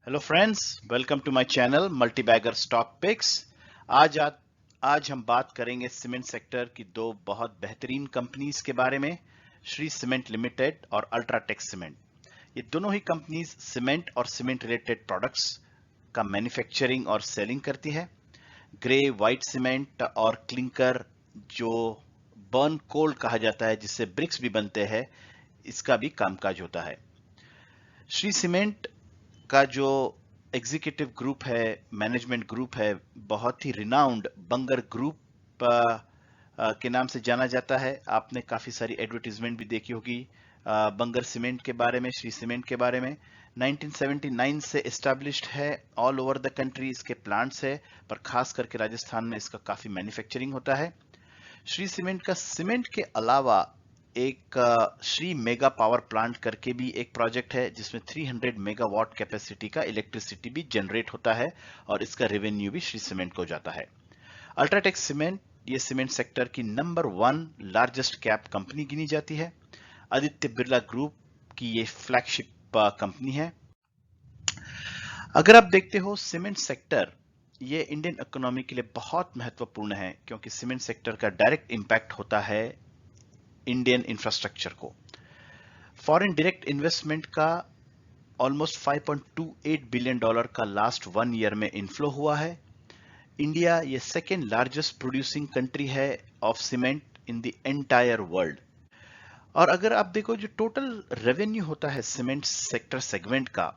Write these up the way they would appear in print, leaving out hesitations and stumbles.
Hello friends, welcome to my channel multibagger stock picks. आज आ, आज हम बात करेंगे सीमेंट सेक्टर की दो बहुत बेहतरीन कंपनीज के बारे में, श्री सीमेंट लिमिटेड और अल्ट्राटेक सीमेंट। ये दोनों ही कंपनीज सीमेंट और सीमेंट रिलेटेड प्रोडक्ट्स का मैन्युफैक्चरिंग और सेलिंग करती है। ग्रे वाइट सीमेंट और क्लिंकर, जो बर्न कोल कहा जाता है, जिससे ब्रिक्स भी बनते हैं, इसका भी कामकाज होता है। श्री सीमेंट का जो एग्जीक्यूटिव ग्रुप है, मैनेजमेंट ग्रुप है, बहुत ही रिनाउंड बंगर ग्रुप के नाम से जाना जाता है। आपने काफी सारी एडवर्टीजमेंट भी देखी होगी बंगर सीमेंट के बारे में, श्री सीमेंट के बारे में। 1979 से एस्टेब्लिश्ड है, ऑल ओवर द कंट्री इसके प्लांट्स है, पर खास करके राजस्थान में इसका काफी मैन्युफैक्चरिंग होता है। श्री सीमेंट का सीमेंट के अलावा एक श्री मेगा पावर प्लांट करके भी एक प्रोजेक्ट है, जिसमें 300 मेगावाट कैपेसिटी का इलेक्ट्रिसिटी भी जनरेट होता है और इसका रेवेन्यू भी श्री सीमेंट को जाता है। अल्ट्राटेक सीमेंट ये सीमेंट सेक्टर की नंबर 1 लार्जेस्ट कैप कंपनी गिनी जाती है। आदित्य बिरला ग्रुप की ये फ्लैगशिप कंपनी है। अगर आप देखते हो सीमेंट सेक्टर, ये इंडियन इकोनॉमी के लिए बहुत महत्वपूर्ण है, क्योंकि सीमेंट सेक्टर का डायरेक्ट इंपैक्ट होता है इंडियन इंफ्रास्ट्रक्चर को। फॉरेन डायरेक्ट इन्वेस्टमेंट का ऑलमोस्ट $5.28 बिलियन का लास्ट 1 ईयर में इनफ्लो हुआ है। इंडिया ये सेकेंड लार्जेस्ट प्रोड्यूसिंग कंट्री है of cement in the entire world. और अगर आप देखो, जो टोटल रेवेन्यू होता है सीमेंट सेक्टर सेगमेंट का,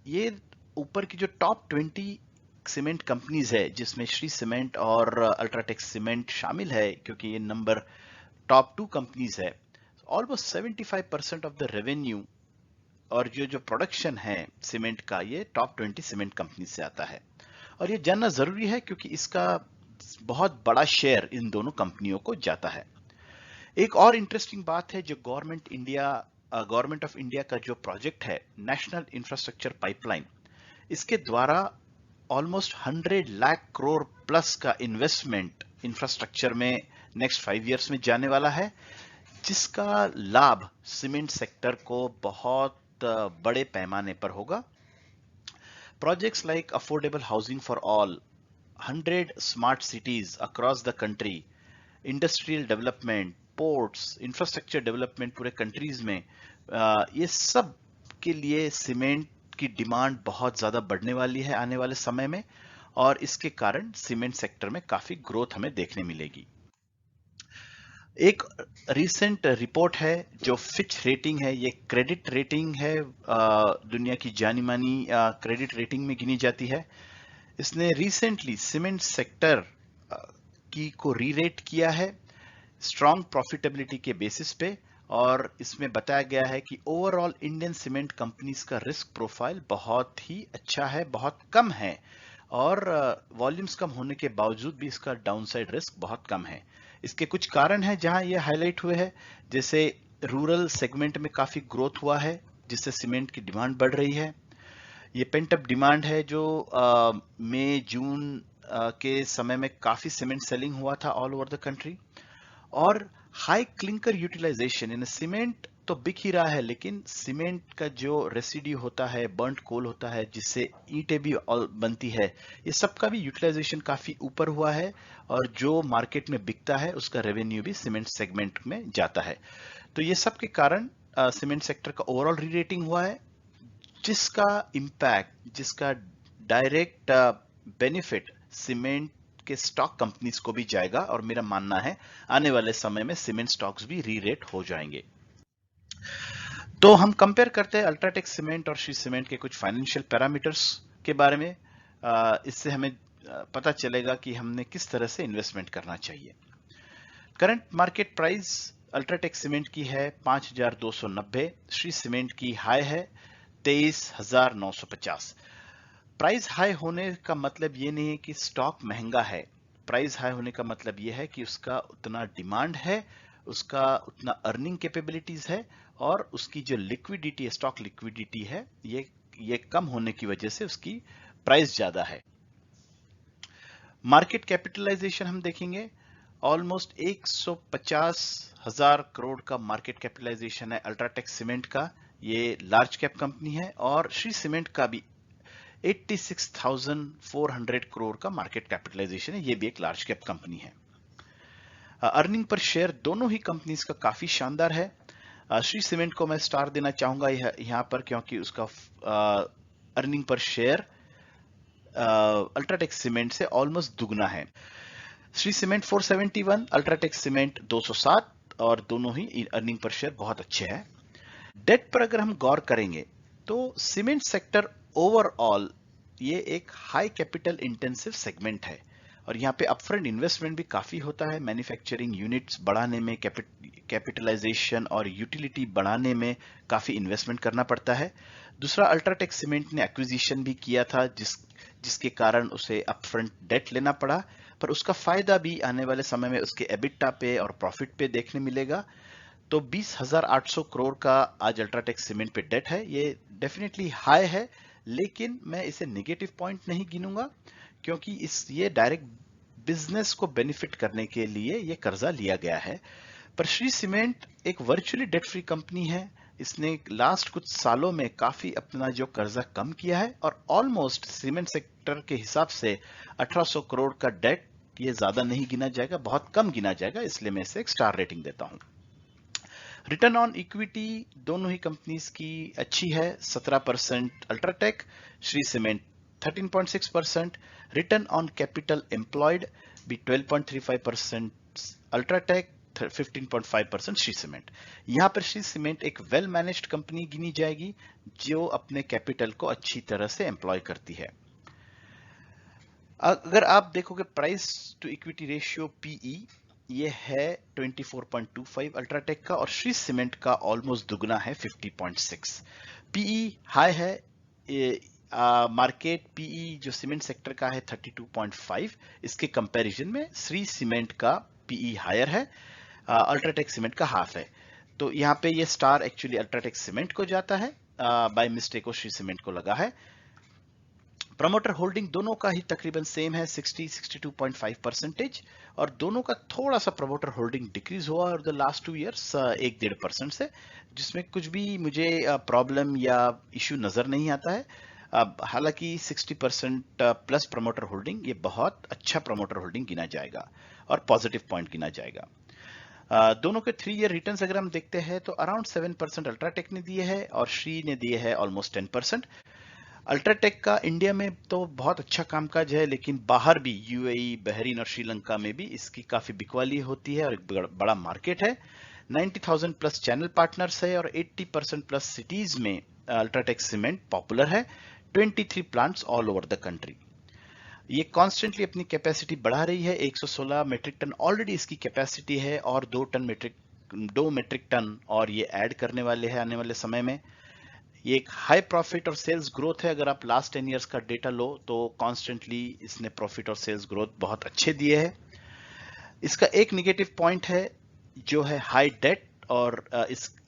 ये ऊपर की जो टॉप 20 सीमेंट कंपनीज है, जिसमें श्री सीमेंट और अल्ट्राटेक सीमेंट शामिल है, क्योंकि ये नंबर टॉप 2 कंपनीज है। ऑलमोस्ट 75% ऑफ द रेवेन्यू और जो प्रोडक्शन है सीमेंट का, ये टॉप 20 सीमेंट कंपनी से आता है। और ये जानना जरूरी है, क्योंकि इसका बहुत बड़ा शेयर इन दोनों कंपनियों को जाता है। एक और इंटरेस्टिंग बात है, जो गवर्नमेंट ऑफ इंडिया का जो प्रोजेक्ट है, नेशनल इंफ्रास्ट्रक्चर पाइपलाइन, इसके द्वारा ऑलमोस्ट 100 लाख करोड़ प्लस का इन्वेस्टमेंट इंफ्रास्ट्रक्चर में नेक्स्ट 5 इयर्स में जाने वाला है, जिसका लाभ सीमेंट सेक्टर को बहुत बड़े पैमाने पर होगा। Projects like affordable housing for all, 100 smart cities across the country, industrial development, ports, infrastructure development पूरे कंट्रीज में, ये सब के लिए सीमेंट की डिमांड बहुत ज्यादा बढ़ने वाली है आने वाले समय में, और इसके कारण सीमेंट सेक्टर में काफी ग्रोथ हमें देखने मिलेगी। एक रिसेंट रिपोर्ट है जो फिच रेटिंग है, ये क्रेडिट रेटिंग है, दुनिया की जानी मानी क्रेडिट रेटिंग में गिनी जाती है। इसने रिसेंटली सीमेंट सेक्टर की को रीरेट किया है स्ट्रॉन्ग प्रॉफिटेबिलिटी के बेसिस पे, और इसमें बताया गया है कि ओवरऑल इंडियन सीमेंट कंपनीज का रिस्क प्रोफाइल बहुत ही अच्छा है, बहुत कम है, और वॉल्यूम्स कम होने के बावजूद भी इसका डाउनसाइड रिस्क बहुत कम है। इसके कुछ कारण हैं जहां ये हाईलाइट हुए हैं, जैसे रूरल सेगमेंट में काफी ग्रोथ हुआ है, जिससे सीमेंट की डिमांड बढ़ रही है। ये पेंट अप डिमांड है, जो मई जून के समय में काफी सीमेंट सेलिंग हुआ था ऑल ओवर द कंट्री। और हाई क्लिंकर यूटिलाइजेशन, यानी सीमेंट तो बिक ही रहा है, लेकिन सीमेंट का जो रेसिड्यू होता है, बर्न्ट कोल होता है, जिससे ईंटें भी बनती है, ये सब का भी यूटिलाइजेशन काफी ऊपर हुआ है, और जो मार्केट में बिकता है उसका रेवेन्यू भी सीमेंट सेगमेंट में जाता है। तो ये सब के कारण सीमेंट सेक्टर का ओवरऑल री रेटिंग हुआ है, जिसका इम्पैक्ट, जिसका डायरेक्ट बेनिफिट सीमेंट के स्टॉक कंपनीज को भी जाएगा, और मेरा मानना है आने वाले समय में सीमेंट स्टॉक्स भी री रेट हो जाएंगे। तो हम कंपेयर करते हैं अल्ट्राटेक सीमेंट और श्री सीमेंट के कुछ फाइनेंशियल पैरामीटर्स के बारे में। इससे हमें पता चलेगा कि हमने किस तरह से इन्वेस्टमेंट करना चाहिए। Current market price UltraTech cement की है 5,290, श्री सीमेंट की हाई है 23,950। प्राइस हाई होने का मतलब ये नहीं है कि स्टॉक महंगा है। प्राइस हाई होने का मतलब ये है कि उसका उतना डिमांड है, उसका उतना अर्निंग कैपेबिलिटीज है, और उसकी जो लिक्विडिटी है, स्टॉक लिक्विडिटी है, ये कम होने की वजह से उसकी प्राइस ज्यादा है। मार्केट कैपिटलाइजेशन हम देखेंगे, ऑलमोस्ट 150,000 करोड़ का मार्केट कैपिटलाइजेशन है अल्ट्राटेक सीमेंट का। ये लार्ज कैप कंपनी है, और श्री सीमेंट का भी 86,400 करोड़ का मार्केट कैपिटलाइजेशन है। ये भी एक लार्ज कैप कंपनी है। अर्निंग पर शेयर दोनों ही कंपनीज का काफी शानदार है। श्री सीमेंट को मैं स्टार देना चाहूंगा यहाँ पर, क्योंकि उसका earning per share UltraTech cement से ऑलमोस्ट दुगना है। श्री सीमेंट 471, अल्ट्राटेक सीमेंट 207, और दोनों ही अर्निंग पर शेयर बहुत अच्छे हैं। डेट पर अगर हम गौर करेंगे तो सीमेंट सेक्टर ओवरऑल ये एक हाई कैपिटल इंटेंसिव सेगमेंट है, और यहाँ पे अपफ्रंट इन्वेस्टमेंट भी काफी होता है। मैन्युफैक्चरिंग यूनिट्स बढ़ाने में, कैपिटलाइजेशन और यूटिलिटी बढ़ाने में काफी इन्वेस्टमेंट करना पड़ता है। दूसरा, अल्ट्राटेक सीमेंट ने एक्विजिशन भी किया था, जिसके कारण उसे अपफ्रंट डेट लेना पड़ा, पर उसका फायदा भी आने वाले समय में उसके एबिटा पे और प्रॉफिट पे देखने मिलेगा। तो 20,800 करोड़ का आज अल्ट्राटेक सीमेंट पे डेट है। ये डेफिनेटली हाई है, लेकिन मैं इसे नेगेटिव पॉइंट नहीं गिनूंगा, क्योंकि ये डायरेक्ट बिजनेस को बेनिफिट करने के लिए ये कर्जा लिया गया है। पर श्री सीमेंट एक वर्चुअली डेट फ्री कंपनी है। इसने लास्ट कुछ सालों में काफी अपना जो कर्जा कम किया है, और ऑलमोस्ट सीमेंट सेक्टर के हिसाब से 1800 करोड़ का डेट ये ज्यादा नहीं गिना जाएगा, बहुत कम गिना जाएगा, इसलिए मैं इसे एक स्टार रेटिंग देता हूं। रिटर्न ऑन इक्विटी दोनों ही कंपनीज की अच्छी है। 17% UltraTech, Shri cement 13.6%। Return on capital employed भी 12.35% अल्ट्राटेक, 15.5% श्री सीमेंट। यहां पर श्री सीमेंट एक वेल मैनेज्ड कंपनी गिनी जाएगी, जो अपने कैपिटल को अच्छी तरह से एम्प्लॉय करती है। अगर आप देखोगे price to equity ratio PE, ये है 24.25 अल्ट्राटेक का, और श्री सीमेंट का ऑलमोस्ट दुगना है 50.6। पीई हाई है। मार्केट पीई जो सीमेंट सेक्टर का है 32.5, इसके कंपैरिजन में श्री सीमेंट का पीई हायर है, अल्ट्राटेक सीमेंट का हाफ है। तो यहाँ पे ये स्टार एक्चुअली अल्ट्राटेक सीमेंट को जाता है, बाय मिस्टेक को श्री सीमेंट को लगा है। प्रमोटर होल्डिंग दोनों का ही तकरीबन सेम है, 62.5%, और दोनों का थोड़ा सा प्रमोटर होल्डिंग डिक्रीज हुआ और द लास्ट 2 इयर्स 1-1.5% से, जिसमें कुछ भी मुझे प्रॉब्लम या इश्यू नजर नहीं आता है। हालांकि 60% प्लस प्रमोटर होल्डिंग ये बहुत अच्छा प्रमोटर होल्डिंग गिना जाएगा और पॉजिटिव पॉइंट गिना जाएगा। दोनों के 3 ईयर रिटर्न्स अगर हम देखते हैं तो अराउंड 7% अल्ट्राटेक ने दिए है और श्री ने दिए है ऑलमोस्ट 10%। अल्ट्राटेक का इंडिया में तो बहुत अच्छा कामकाज है, लेकिन बाहर भी यूएई, बहरीन और श्रीलंका में भी इसकी काफी बिकवाली होती है और एक बड़ा मार्केट है। 90,000 प्लस चैनल पार्टनर्स है और 80% प्लस सिटीज में अल्ट्राटेक सीमेंट पॉपुलर है। 23 plants all over the country. ये कॉन्स्टेंटली अपनी कैपेसिटी बढ़ा रही है। 116 मेट्रिक टन ऑलरेडी इसकी कैपेसिटी है, और 2 मेट्रिक टन और ये ऐड करने वाले हैं आने वाले समय में। ये एक हाई प्रॉफिट और सेल्स ग्रोथ है। अगर आप लास्ट 10 इयर्स का डेटा लो तो कॉन्स्टेंटली इसने प्रॉफिट और सेल्स ग्रोथ बहुत अच्छे दिए हैं। इसका एक निगेटिव पॉइंट है जो है हाई डेट, और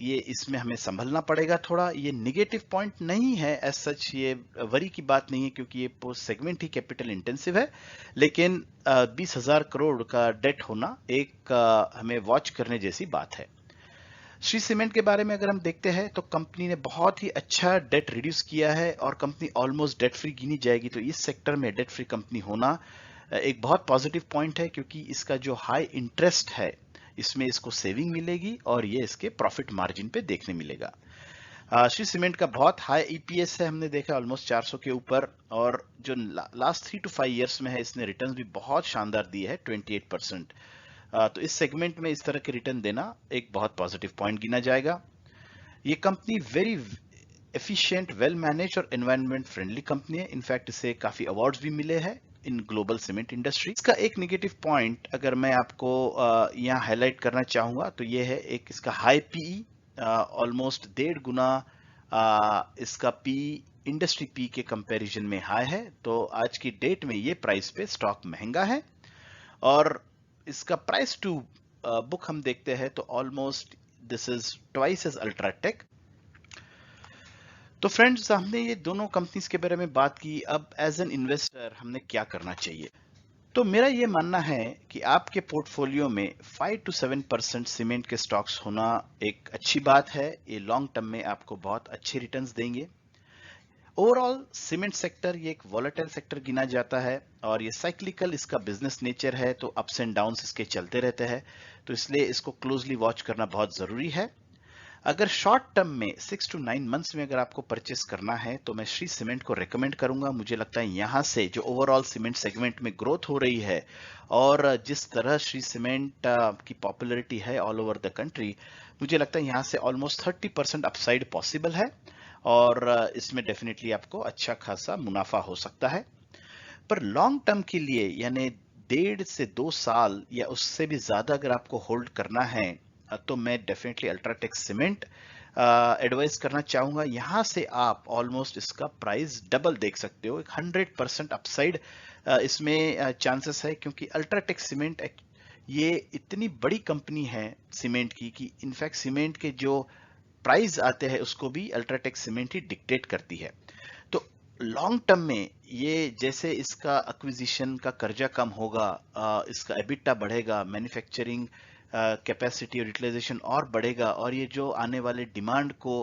इसमें हमें संभलना पड़ेगा थोड़ा। ये निगेटिव पॉइंट नहीं है एज सच, ये वरी की बात नहीं है, क्योंकि ये सेगमेंट ही कैपिटल इंटेंसिव है, लेकिन 20,000 करोड़ का डेट होना एक हमें वॉच करने जैसी बात है। श्री सीमेंट के बारे में अगर हम देखते हैं तो कंपनी ने बहुत ही अच्छा डेट रिड्यूस किया है और कंपनी ऑलमोस्ट डेट फ्री गिनी जाएगी। तो इस सेक्टर में डेट फ्री कंपनी होना एक बहुत पॉजिटिव पॉइंट है, क्योंकि इसका जो हाई इंटरेस्ट है इसमें इसको सेविंग मिलेगी और ये इसके प्रॉफिट मार्जिन पे देखने मिलेगा। श्री सीमेंट का बहुत हाई ईपीएस है, हमने देखा ऑलमोस्ट 400 के ऊपर, और जो लास्ट 3 to 5 इयर्स में है इसने रिटर्न भी बहुत शानदार दिए है, 28%। तो इस सेगमेंट में इस तरह के रिटर्न देना एक बहुत पॉजिटिव पॉइंट गिना जाएगा। ये company very efficient, well manage और एनवायरनमेंट फ्रेंडली कंपनी है। इनफैक्ट इसे काफी अवार्ड्स भी मिले हैं इन ग्लोबल सीमेंट इंडस्ट्री। इसका एक नेगेटिव पॉइंट अगर मैं आपको यहाँ हाईलाइट करना चाहूंगा तो ये है एक इसका हाई पीई, ऑलमोस्ट 1.5 गुना इसका पीई इंडस्ट्री पी के कंपैरिजन में हाई है। तो आज की डेट में ये प्राइस पे स्टॉक महंगा है, और इसका प्राइस टू बुक हम देखते हैं तो almost this is twice as UltraTech. तो फ्रेंड्स, हमने ये दोनों कंपनीज के बारे में बात की। अब एज एन इन्वेस्टर हमने क्या करना चाहिए? तो मेरा ये मानना है कि आपके पोर्टफोलियो में 5 to 7% सीमेंट के स्टॉक्स होना एक अच्छी बात है। ये लॉन्ग टर्म में आपको बहुत अच्छे रिटर्न्स देंगे। ओवरऑल सीमेंट सेक्टर ये एक वॉलेटाइल सेक्टर गिना जाता है और ये साइक्लिकल इसका बिजनेस नेचर है, तो अप्स एंड डाउन्स इसके चलते रहते हैं, तो इसलिए इसको क्लोजली वॉच करना बहुत जरूरी है। अगर शॉर्ट टर्म में 6 to 9 मंथ्स में अगर आपको परचेस करना है तो मैं श्री सीमेंट को रेकमेंड करूंगा। मुझे लगता है यहाँ से जो ओवरऑल सीमेंट सेगमेंट में ग्रोथ हो रही है और जिस तरह श्री सीमेंट की पॉपुलैरिटी है ऑल ओवर द कंट्री, मुझे लगता है यहाँ से ऑलमोस्ट 30% अपसाइड पॉसिबल है और इसमें डेफिनेटली आपको अच्छा खासा मुनाफा हो सकता है। पर लॉन्ग टर्म के लिए यानी 1.5 से 2 साल या उससे भी ज्यादा अगर आपको होल्ड करना है तो मैं डेफिनेटली अल्ट्राटेक सीमेंट एडवाइस करना चाहूंगा। यहां से आप ऑलमोस्ट इसका प्राइस डबल देख सकते हो, एक 100% अपसाइड इसमें चांसेस है, क्योंकि अल्ट्राटेक सीमेंट ये इतनी बड़ी कंपनी है सीमेंट की कि इनफैक्ट सीमेंट के जो प्राइस आते हैं उसको भी अल्ट्राटेक सीमेंट ही डिक्टेट करती है। तो लॉन्ग टर्म में ये जैसे इसका एक्विजिशन का कर्जा कम होगा, इसका एबिटा बढ़ेगा, मैन्युफैक्चरिंग कैपेसिटी और यूटिलाइजेशन और बढ़ेगा और ये जो आने वाले डिमांड को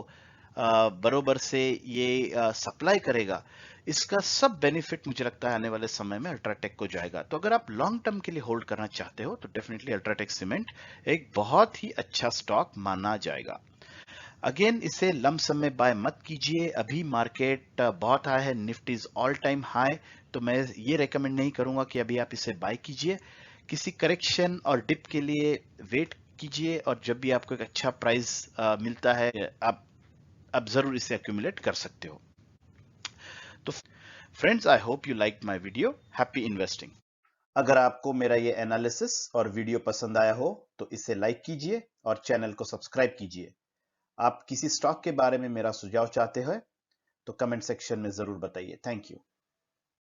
बरोबर से ये सप्लाई करेगा, इसका सब बेनिफिट मुझे लगता है आने वाले समय में अल्ट्राटेक को जाएगा। तो अगर आप लॉन्ग टर्म के लिए होल्ड करना चाहते हो तो डेफिनेटली अल्ट्राटेक सीमेंट एक बहुत ही अच्छा स्टॉक माना जाएगा। अगेन इसे लम सम में बाय मत कीजिए। अभी मार्केट बहुत हाई है, Nifty is all time high, तो मैं ये रेकमेंड नहीं करूंगा कि अभी आप इसे बाय कीजिए। किसी करेक्शन और डिप के लिए वेट कीजिए और जब भी आपको एक अच्छा प्राइस मिलता है आप जरूर इसे एक्यूमुलेट कर सकते हो। तो friends, I hope you like my video. Happy investing. अगर आपको मेरा ये एनालिसिस और वीडियो पसंद आया हो तो इसे लाइक कीजिए और चैनल को सब्सक्राइब कीजिए। आप किसी स्टॉक के बारे में मेरा सुझाव चाहते हो तो कमेंट सेक्शन में जरूर बताइए। Thank you.